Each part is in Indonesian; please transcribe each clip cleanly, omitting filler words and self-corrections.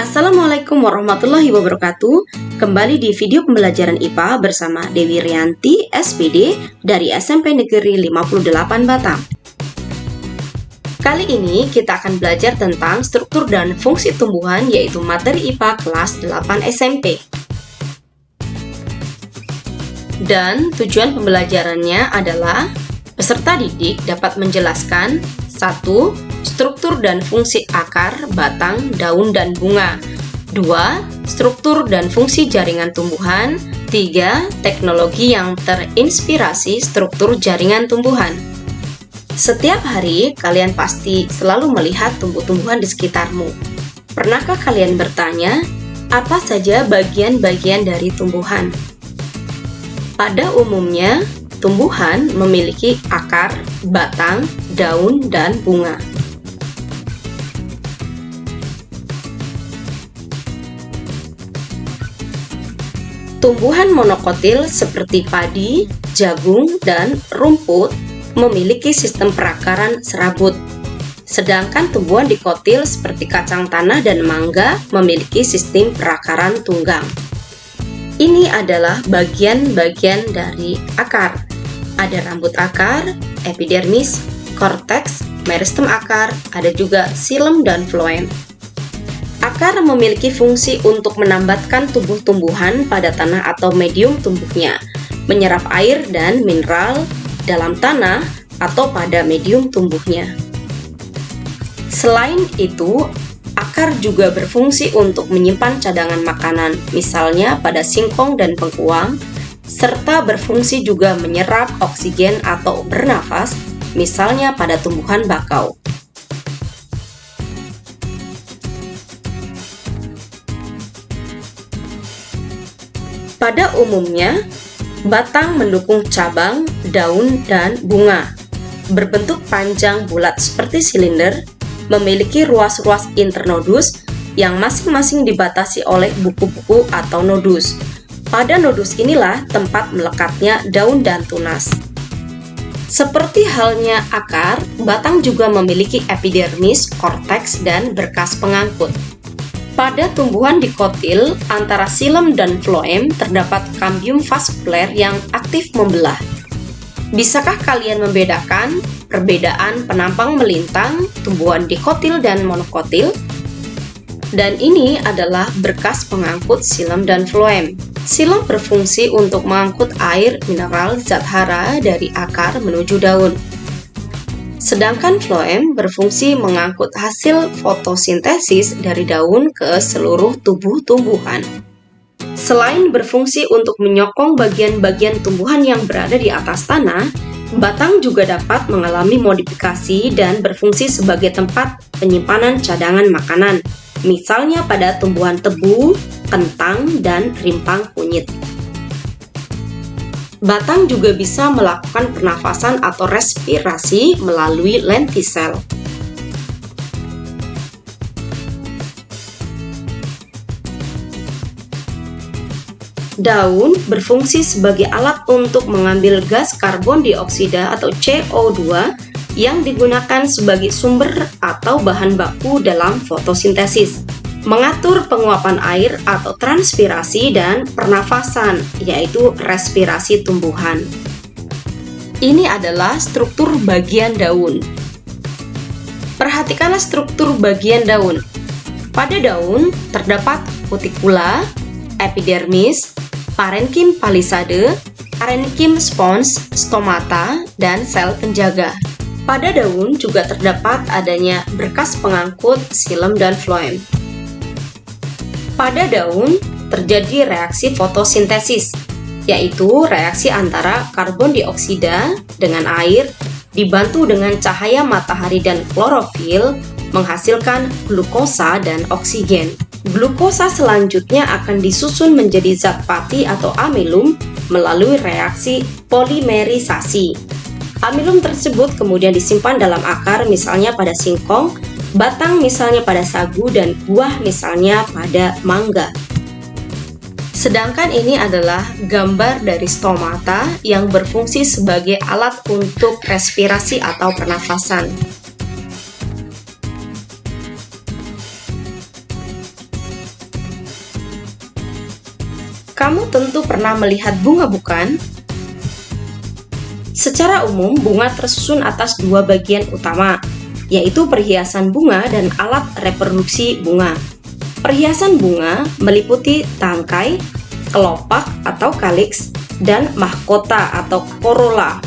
Assalamualaikum warahmatullahi wabarakatuh. Kembali di video pembelajaran IPA bersama Dewi Rianti, SPD, dari SMP Negeri 58 Batam. Kali ini kita akan belajar tentang struktur dan fungsi tumbuhan, yaitu materi IPA kelas 8 SMP. Dan tujuan pembelajarannya adalah peserta didik dapat menjelaskan 1. Struktur dan fungsi akar, batang, daun, dan bunga. 2. Struktur dan fungsi jaringan tumbuhan. 3. Teknologi yang terinspirasi struktur jaringan tumbuhan. Setiap hari, kalian pasti selalu melihat tumbuh-tumbuhan di sekitarmu. Pernahkah kalian bertanya, apa saja bagian-bagian dari tumbuhan? Pada umumnya, tumbuhan memiliki akar, batang, daun, dan bunga. Tumbuhan monokotil seperti padi, jagung, dan rumput memiliki sistem perakaran serabut. Sedangkan tumbuhan dikotil seperti kacang tanah dan mangga memiliki sistem perakaran tunggang. Ini adalah bagian-bagian dari akar. Ada rambut akar, epidermis, korteks, meristem akar, ada juga xilem dan floem. Akar memiliki fungsi untuk menambatkan tumbuh-tumbuhan pada tanah atau medium tumbuhnya, menyerap air dan mineral dalam tanah atau pada medium tumbuhnya. Selain itu, akar juga berfungsi untuk menyimpan cadangan makanan, misalnya pada singkong dan bengkuang, serta berfungsi juga menyerap oksigen atau bernafas, misalnya pada tumbuhan bakau. Pada umumnya, batang mendukung cabang, daun, dan bunga. Berbentuk panjang bulat seperti silinder, memiliki ruas-ruas internodus yang masing-masing dibatasi oleh buku-buku atau nodus. Pada nodus inilah tempat melekatnya daun dan tunas. Seperti halnya akar, batang juga memiliki epidermis, korteks, dan berkas pengangkut. Pada tumbuhan dikotil, antara xilem dan floem terdapat kambium vaskuler yang aktif membelah. Bisakah kalian membedakan perbedaan penampang melintang tumbuhan dikotil dan monokotil? Dan ini adalah berkas pengangkut xilem dan floem. Xilem berfungsi untuk mengangkut air mineral zat hara dari akar menuju daun. Sedangkan floem berfungsi mengangkut hasil fotosintesis dari daun ke seluruh tubuh tumbuhan. Selain berfungsi untuk menyokong bagian-bagian tumbuhan yang berada di atas tanah, batang juga dapat mengalami modifikasi dan berfungsi sebagai tempat penyimpanan cadangan makanan, misalnya pada tumbuhan tebu, kentang, dan rimpang kunyit. Batang juga bisa melakukan pernafasan atau respirasi melalui lentisel. Daun berfungsi sebagai alat untuk mengambil gas karbon dioksida atau CO2 yang digunakan sebagai sumber atau bahan baku dalam fotosintesis, mengatur penguapan air atau transpirasi dan pernafasan, yaitu respirasi tumbuhan. Ini adalah struktur bagian daun. Perhatikanlah struktur bagian daun. Pada daun terdapat kutikula, epidermis, parenkim palisade, parenkim spons, stomata, dan sel penjaga. Pada daun juga terdapat adanya berkas pengangkut xilem dan floem. Pada daun terjadi reaksi fotosintesis, yaitu reaksi antara karbon dioksida dengan air dibantu dengan cahaya matahari dan klorofil menghasilkan glukosa dan oksigen. Glukosa selanjutnya akan disusun menjadi zat pati atau amilum melalui reaksi polimerisasi. Amilum tersebut kemudian disimpan dalam akar misalnya pada singkong, batang misalnya pada sagu, dan buah misalnya pada mangga. Sedangkan ini adalah gambar dari stomata yang berfungsi sebagai alat untuk respirasi atau pernafasan. Kamu tentu pernah melihat bunga, bukan? Secara umum, bunga tersusun atas dua bagian utama, yaitu perhiasan bunga dan alat reproduksi bunga. Perhiasan bunga meliputi tangkai, kelopak atau calyx, dan mahkota atau corolla.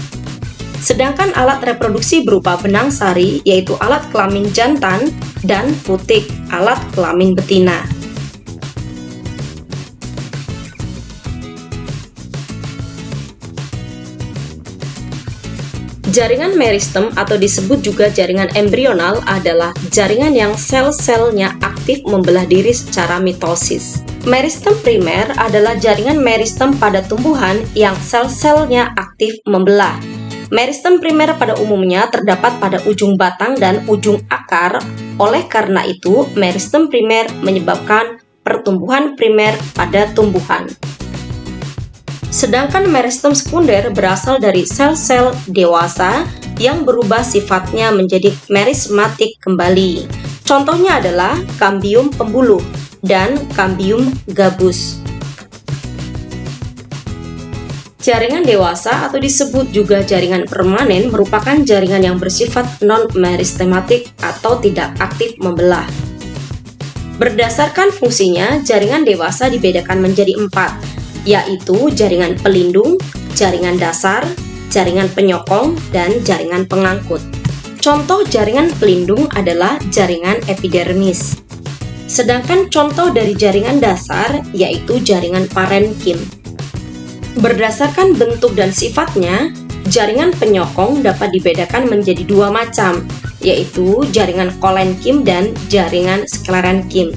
Sedangkan alat reproduksi berupa benang sari, yaitu alat kelamin jantan, dan putik, alat kelamin betina. Jaringan meristem atau disebut juga jaringan embrional adalah jaringan yang sel-selnya aktif membelah diri secara mitosis. Meristem primer adalah jaringan meristem pada tumbuhan yang sel-selnya aktif membelah. Meristem primer pada umumnya terdapat pada ujung batang dan ujung akar, oleh karena itu meristem primer menyebabkan pertumbuhan primer pada tumbuhan. Sedangkan meristem sekunder berasal dari sel-sel dewasa yang berubah sifatnya menjadi merismatik kembali. Contohnya adalah kambium pembuluh dan kambium gabus. Jaringan dewasa atau disebut juga jaringan permanen merupakan jaringan yang bersifat non-meristematik atau tidak aktif membelah. Berdasarkan fungsinya, jaringan dewasa dibedakan menjadi 4, yaitu jaringan pelindung, jaringan dasar, jaringan penyokong, dan jaringan pengangkut. Contoh jaringan pelindung adalah jaringan epidermis. Sedangkan contoh dari jaringan dasar yaitu jaringan parenkim. Berdasarkan bentuk dan sifatnya, jaringan penyokong dapat dibedakan menjadi dua macam, yaitu jaringan kolenkim dan jaringan sklerenkim.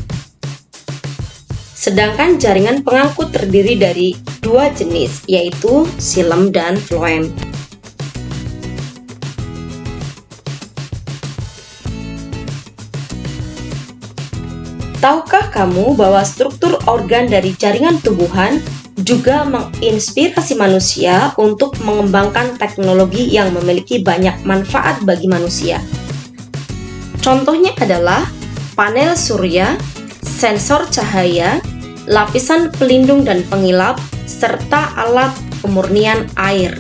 Sedangkan jaringan pengangkut terdiri dari dua jenis, yaitu xilem dan floem. Tahukah kamu bahwa struktur organ dari jaringan tumbuhan juga menginspirasi manusia untuk mengembangkan teknologi yang memiliki banyak manfaat bagi manusia? Contohnya adalah panel surya, sensor cahaya, lapisan pelindung dan pengilap, serta alat pemurnian air.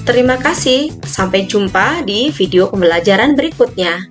Terima kasih, sampai jumpa di video pembelajaran berikutnya.